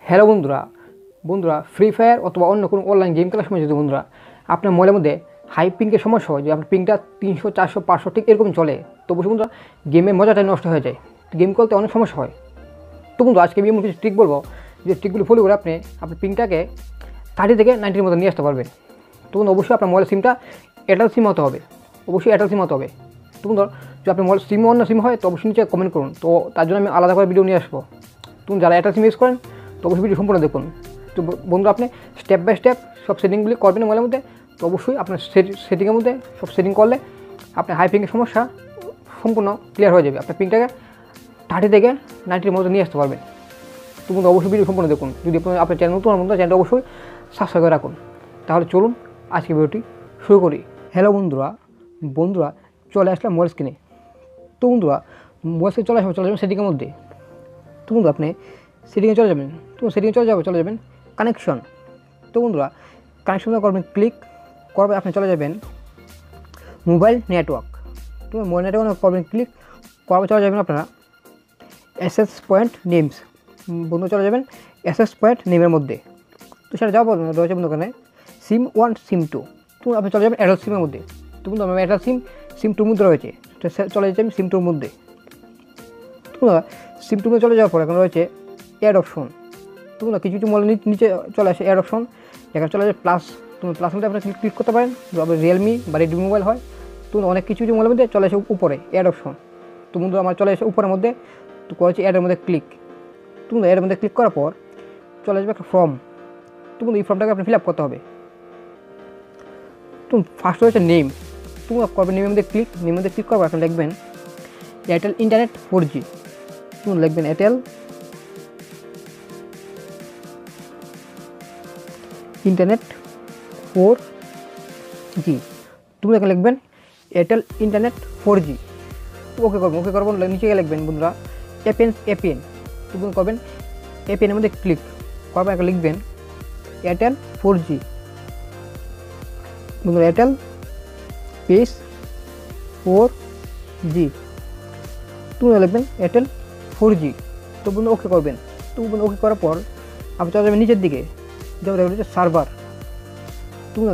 Hello বন্ধুরা বন্ধুরা free fire অথবা অন্য কোনো অনলাইন গেম খেলার সময় যদি বন্ধুরা আপনার মোবাইলের মধ্যে হাই পিংকের সমস্যা হয়, যে আপনার পিংটা 300 400 500 ঠিক এরকম চলে, তো অবশ্যই বন্ধুরা গেমের মজাটাই নষ্ট হয়ে যায়, গেম খেলতে অনেক সমস্যা হয়। তো বন্ধু আজকে আমি এমন কিছু ট্রিক বলবো যে ট্রিকগুলো ফলো করে আপনি আপনার পিংটাকে 30 থেকে 90-র মধ্যে নিয়ে আসতে পারবেন। তো বন্ধু অবশ্যই আপনার মোবাইলের সিমটা এয়ারটেল সিম হতে হবে, অবশ্যই এয়ারটেল সিম হতে হবে। তো বন্ধু যদি আপনার মোবাইল সিম অন্য সিম হয় তো অবশ্যই নিচে কমেন্ট করুন, তো তার জন্য আমি আলাদা করে ভিডিও নিয়ে আসবো। তুমি যারা এয়ারটেল সিম ইউজ করেন তো অবশ্যই ভিডিও সম্পূর্ণ দেখুন। তো বন্ধু আপনি স্টেপ বাই স্টেপ সব সেটিংগুলি করবেন মোবাইলের মধ্যে, তো অবশ্যই আপনার সেটিংয়ের মধ্যে সব সেটিং করলে আপনার হাই পিংয়ের সমস্যা সম্পূর্ণ ক্লিয়ার হয়ে যাবে, আপনার পিংটাকে 30 থেকে 90-র মধ্যে নিয়ে আসতে পারবেন। তো বন্ধু অবশ্যই ভিডিও সম্পূর্ণ দেখুন। যদি আপনার চ্যানেল নতুন বন্ধু চ্যানেলটা অবশ্যই সাবস্ক্রাইব করে রাখুন। তাহলে চলুন আজকে ভিডিওটি শুরু করি। হ্যালো বন্ধুরা চলে আসলাম মোবাইল স্ক্রিনে। তো বন্ধুরা মোবাইল স্ক্রিনে চলে যাবেন সেটিংয়ের মধ্যে। তো বন্ধু আপনি সেটিংয়ে চলে যাবেন, চলে যাবেন কানেকশন। তো বন্ধুরা কানেকশন করবেন, ক্লিক করবে আপনি চলে যাবেন মোবাইল নেটওয়ার্ক। তো মোবাইল নেটওয়ার্ক করবেন, ক্লিক করবে চলে যাবেন আপনারা অ্যাক্সেস পয়েন্ট নেমস। বন্ধু চলে যাবেন অ্যাক্সেস পয়েন্ট নেমের মধ্যে। তো সেটা যাওয়া রয়েছে বন্ধু ওখানে সিম 1 সিম 2। তো আপনি চলে যাবেন এয়ারটেল সিমের মধ্যে। তো বন্ধু আমার এয়ারটেল সিম 2 মধ্যে রয়েছে, তো চলে যাবেন সিম 2 মধ্যে। তো সিম 2 চলে যাওয়ার পর এখন রয়েছে অ্যাড অপশন। তো কিছু মোবাইল নিচে চলে আসে অ্যাড অপশন, এখানে চলে আসে প্লাস। তুমি প্লাস মধ্যে আপনি ক্লিক করতে পারেন, আপনার রিয়েলমি বা রেডমি মোবাইল হয়। তো অনেক কিছু মোবাইলের মধ্যে চলে আসে উপরে অ্যাড অপশন। তো বন্ধু আমার চলে আসে উপরের মধ্যে, তো করেছে অ্যাডের মধ্যে ক্লিক। তো অ্যাডের মধ্যে ক্লিক করার পর চলে আসবে একটা ফর্ম। তো এই ফর্মটাকে আপনি ফিল আপ করতে হবে। তো ফার্স্ট হচ্ছে নেম। তুমি করবেন নেমের মধ্যে ক্লিক করবো, আপনি লিখবেন এয়ারটেল ইন্টারনেট 4G। তুমি লিখবেন এয়ারটেল ইন্টারনেট 4G। তুমি এখানে লিখবেন এয়ারটেল ইন্টারনেট 4G। ওকে করবেন নিচে গিয়ে লিখবেন বন্ধুরা এপিএন। তুমি করবেন এপিএনের মধ্যে ক্লিক করবেন, এখানে লিখবেন এয়ারটেল 4G। বন্ধুরা এয়ারটেল পেস 4G, তুমি লিখবেন এয়ারটেল 4G। তো বন্ধু ওকে করবেন। তো বন্ধু ওকে করার পর আপনি চলে যাবেন নিচের দিকে, যেমন হচ্ছে সার্ভার। তুমি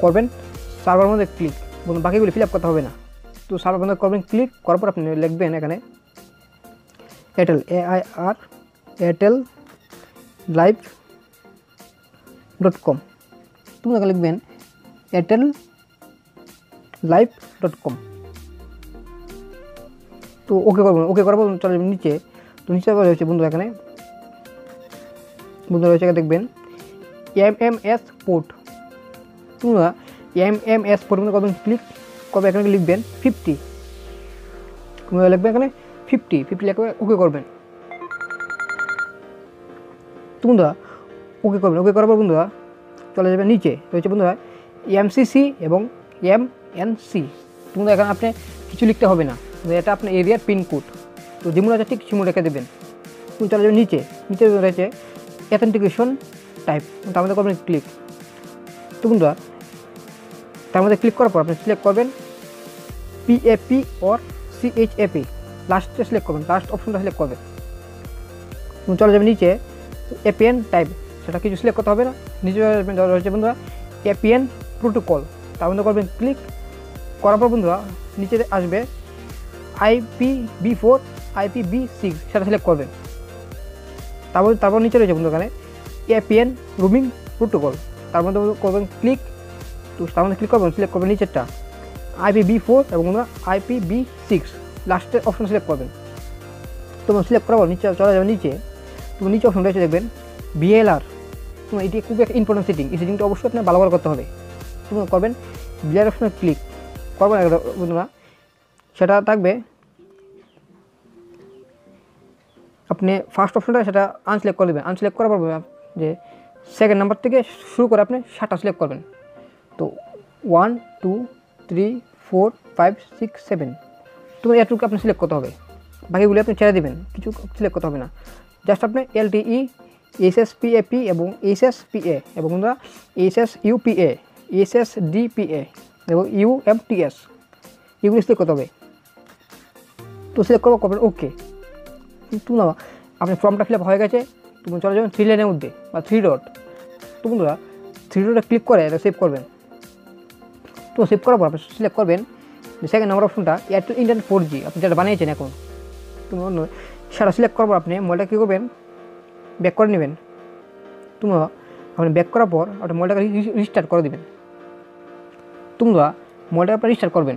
করবেন সার্ভার মধ্যে ক্লিক। বন্ধু বাকিগুলি ফিল আপ করতে হবে না। তো সার্ভার মধ্যে করবেন ক্লিক করার পর আপনি লিখবেন এখানে এয়ারটেল এয়ারটেল live.com। তুমি এখানে লিখবেন এয়ারটেল live.com। তো ওকে করার পর চলে যাবেন নিচে। তো নিচে রয়েছে বন্ধু এখানে দেখবেন MMS পোর্ট। তোমরা MMS পোর্ট করবেন ক্লিক করবে, এখানে লিখবেন 50। তোমরা লিখবেন এখানে 50 লিখবে ওকে করবেন। তো বন্ধুরা ওকে করার পর বন্ধুরা চলে যাবে নিচে রয়েছে বন্ধুরা MCC এবং MNC। তোমরা এখানে আপনি কিছু লিখতে হবে না, এটা আপনার এরিয়ার পিনকোড। তো যেমন আছে ঠিক সেমন রেখে দেবেন। তুমি চলে যাবে নিচে রয়েছে অথেন্টিকেশন টাইপ, তার মধ্যে করবেন ক্লিক। তো বন্ধুরা তার মধ্যে ক্লিক করার পর আপনি সিলেক্ট করবেন PAP or CHAP, লাস্টে সিলেক্ট করবেন, লাস্ট অপশনটা সিলেক্ট করবেন। তুমি চলে যাবে নিচে APN টাইপ, সেটা কিছু সিলেক্ট করতে হবে না। নিচে রয়েছে বন্ধুরা APN প্রোটোকল, তার মধ্যে করবেন ক্লিক করার পর বন্ধুরা নিচে আসবে IPv4 IPv6, সেটা সিলেক্ট করবেন। তারপর নিচে রয়েছে বন্ধু এখানে APN রুমিং প্রোটোকল, তার মধ্যে করবেন ক্লিক। তো তার মধ্যে ক্লিক করবেন, সিলেক্ট করবেন নিচেরটা IPv4 এবং বন্ধুরা IPv6, লাস্টের অপশন সিলেক্ট করবেন। তোমার সিলেক্ট করার পর নিচে চলে যাবে নিচে। তুমি নিচে অপশন রয়েছে দেখবেন VLR। তোমার এটি খুবই একটা ইম্পর্টেন্ট সেটিং, এই সেটিংটা অবশ্যই আপনার ভালো করে করতে হবে। তুমি করবেন VLR অপশনে ক্লিক করবেন বন্ধুরা, সেটা থাকবে আপনি ফার্স্ট অপশনটা সেটা আনসিলেক্ট করে দেবেন। আনসিলেক্ট করার পর যে সেকেন্ড নাম্বার থেকে শুরু করে আপনি 7টা সিলেক্ট করবেন। তো 1 2 3 4 5 6 7, তো এটুকু আপনি সিলেক্ট করতে হবে, বাকিগুলি আপনি ছেড়ে দেবেন, কিছু সিলেক্ট করতে হবে না। জাস্ট আপনি LTE SSPAP এবং SSPA এবং বন্ধুরা SSUPA SSDPA এবং UMTS এগুলি সিলেক্ট করতে হবে। তো সিলেক্ট করবেন ওকে। কিন্তু না আপনার ফর্মটা ফিল আপ হয়ে গেছে, তো চলে যাবেন 3 লাইনের মধ্যে বা 3 ডট। তো বন্ধুরা 3 ডটে ক্লিক করে এটা সেভ করবেন। তো সেভ করার পর আপনি সিলেক্ট করবেন সেকেন্ড নাম্বার অপশনটা এয়ারটেল ইন্টারনেট 4G আপনি যেটা বানিয়েছেন এখন। তো সেটা সিলেক্ট করার পর আপনি মোবাইলটা কী করবেন, ব্যাক করে নেবেন। তোমরা আপনি ব্যাক করার পর আপনি মোবাইলটাকে রিস্টার্ট করে দেবেন। তোমরা মোবাইলটাকে আপনি রিস্টার্ট করবেন।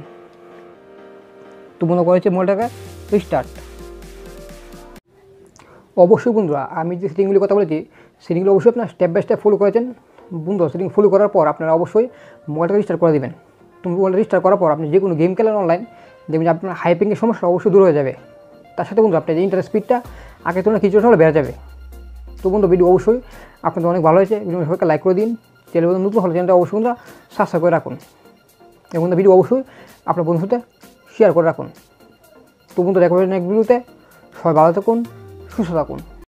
তো মনে করেছে মোবাইলটাকে রিস্টার্ট। অবশ্যই বন্ধুরা আমি যে সেটিংগুলির কথা বলেছি সেটিংগুলো অবশ্যই আপনার স্টেপ বাই স্টেপ ফলো করেছেন। বন্ধুরা সেটিং ফলো করার পর আপনারা অবশ্যই মোবাইলটা রিস্টার্ট করে দেবেন। তো মোবাইলটা রিস্টার্ট করার পর আপনি যে কোনো গেম খেলেন অনলাইন, দেখবেন যে আপনার হাইপিংয়ের সমস্যা অবশ্যই দূর হয়ে যাবে। তার সাথে বন্ধু আপনার যে ইন্টারনেট স্পিডটা আগের তুলনায় কিছুটা হলে বেড়ে যাবে। তো বন্ধু ভিডিও অবশ্যই আপনাদের অনেক ভালো হয়েছে। ভিডিও সবাইকে লাইক করে দিন। চ্যানেল নতুন হলে চ্যানেলটা অবশ্যই বন্ধুরা সাবস্ক্রাইব করে রাখুন এবং ভিডিও অবশ্যই আপনার বন্ধুর সাথে শেয়ার করে রাখুন। তো বন্ধু দেখা হবে নেক্সট ভিডিওতে। সবাই ভালো থাকুন, সুস্থ থাকুন।